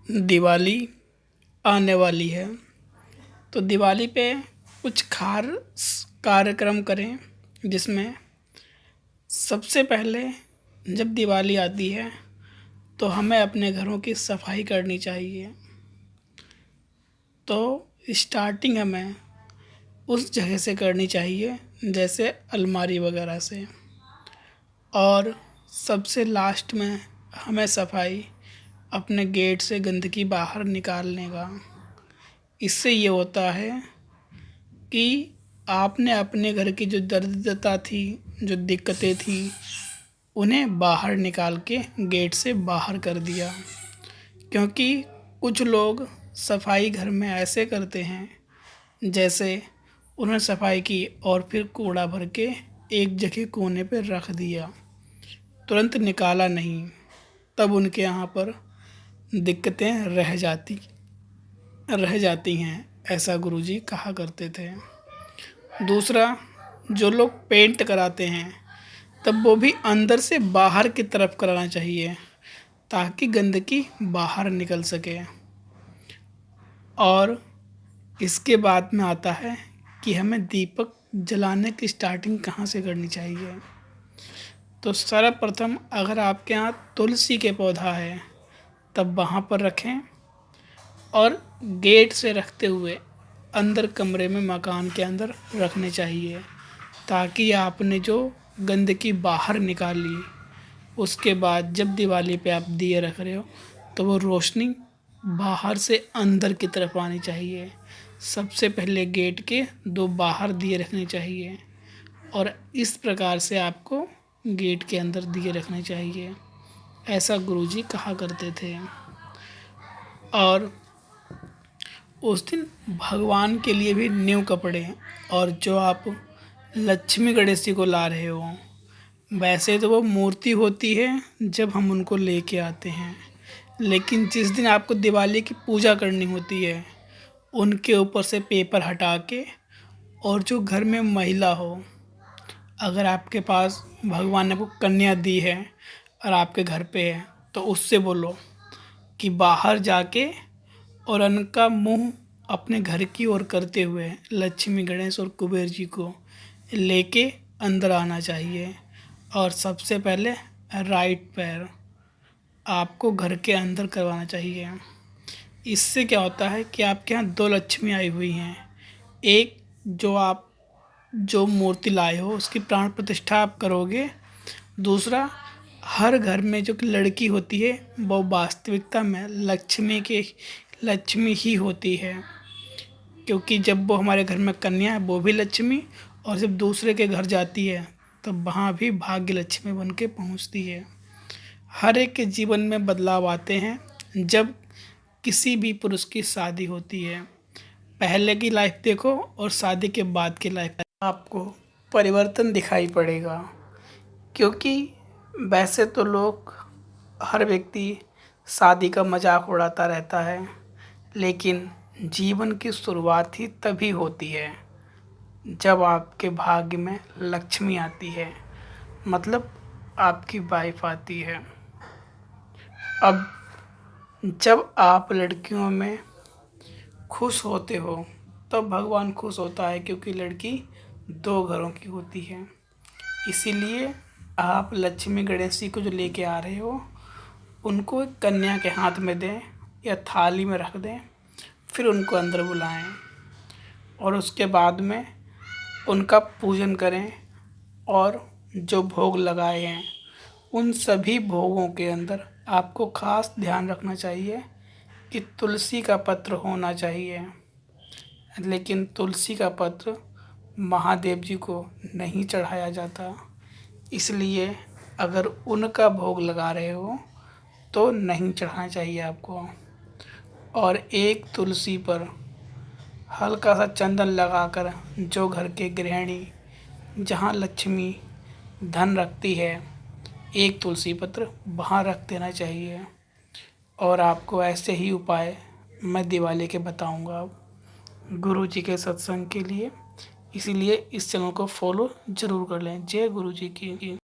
दिवाली आने वाली है तो दिवाली पे कुछ खास कार्यक्रम करें जिसमें सबसे पहले जब दिवाली आती है तो हमें अपने घरों की सफाई करनी चाहिए। तो स्टार्टिंग हमें उस जगह से करनी चाहिए जैसे अलमारी वगैरह से, और सबसे लास्ट में हमें सफाई अपने गेट से गंदगी बाहर निकालने का। इससे ये होता है कि आपने अपने घर की जो दरिद्रता थी, जो दिक्कतें थी, उन्हें बाहर निकाल के गेट से बाहर कर दिया। क्योंकि कुछ लोग सफाई घर में ऐसे करते हैं जैसे उन्होंने सफाई की और फिर कूड़ा भर के एक जगह कोने पे रख दिया, तुरंत निकाला नहीं, तब उनके यहाँ पर दिक्कतें रह जाती हैं, ऐसा गुरुजी कहा करते थे। दूसरा, जो लोग पेंट कराते हैं तब वो भी अंदर से बाहर की तरफ कराना चाहिए ताकि गंदगी बाहर निकल सके। और इसके बाद में आता है कि हमें दीपक जलाने की स्टार्टिंग कहाँ से करनी चाहिए। तो सर्वप्रथम अगर आपके यहाँ तुलसी के पौधा है तब वहाँ पर रखें, और गेट से रखते हुए अंदर कमरे में मकान के अंदर रखने चाहिए ताकि आपने जो गंदगी बाहर निकाली, उसके बाद जब दिवाली पे आप दिए रख रहे हो तो वो रोशनी बाहर से अंदर की तरफ आनी चाहिए। सबसे पहले गेट के 2 बाहर दिए रखने चाहिए, और इस प्रकार से आपको गेट के अंदर दिए रखने चाहिए, ऐसा गुरुजी कहा करते थे। और उस दिन भगवान के लिए भी न्यू कपड़े, और जो आप लक्ष्मी गणेश जी को ला रहे हो, वैसे तो वो मूर्ति होती है जब हम उनको लेके आते हैं, लेकिन जिस दिन आपको दिवाली की पूजा करनी होती है उनके ऊपर से पेपर हटा के, और जो घर में महिला हो, अगर आपके पास भगवान ने वो कन्या दी है और आपके घर पे है तो उससे बोलो कि बाहर जाके और उनका मुंह अपने घर की ओर करते हुए लक्ष्मी गणेश और कुबेर जी को लेके अंदर आना चाहिए। और सबसे पहले राइट पैर आपको घर के अंदर करवाना चाहिए। इससे क्या होता है कि आपके यहाँ 2 लक्ष्मी आई हुई हैं। एक, जो आप जो मूर्ति लाए हो उसकी प्राण प्रतिष्ठा आप करोगे। दूसरा, हर घर में जो लड़की होती है वो वास्तविकता में लक्ष्मी ही होती है, क्योंकि जब वो हमारे घर में कन्या है वो भी लक्ष्मी, और जब दूसरे के घर जाती है तब वहाँ भी भाग्य लक्ष्मी बन के पहुँचती है। हर एक के जीवन में बदलाव आते हैं जब किसी भी पुरुष की शादी होती है। पहले की लाइफ देखो और शादी के बाद की लाइफ, आपको परिवर्तन दिखाई पड़ेगा। क्योंकि वैसे तो लोग, हर व्यक्ति शादी का मजाक उड़ाता रहता है, लेकिन जीवन की शुरुआत ही तभी होती है जब आपके भाग्य में लक्ष्मी आती है, मतलब आपकी वाइफ आती है। अब जब आप लड़कियों में खुश होते हो तब भगवान खुश होता है, क्योंकि लड़की 2 घरों की होती है। इसीलिए आप लक्ष्मी गणेश जी को जो लेके आ रहे हो उनको एक कन्या के हाथ में दें या थाली में रख दें, फिर उनको अंदर बुलाएं और उसके बाद में उनका पूजन करें। और जो भोग लगाए हैं उन सभी भोगों के अंदर आपको ख़ास ध्यान रखना चाहिए कि तुलसी का पत्र होना चाहिए। लेकिन तुलसी का पत्र महादेव जी को नहीं चढ़ाया जाता, इसलिए अगर उनका भोग लगा रहे हो तो नहीं चढ़ाना चाहिए आपको। और एक तुलसी पर हल्का सा चंदन लगाकर, जो घर के गृहिणी जहाँ लक्ष्मी धन रखती है, एक तुलसी पत्र वहाँ रख देना चाहिए। और आपको ऐसे ही उपाय मैं दिवाली के बताऊंगा गुरु जी के सत्संग के लिए, इसीलिए इस चैनल को फॉलो ज़रूर कर लें। जय गुरु जी की।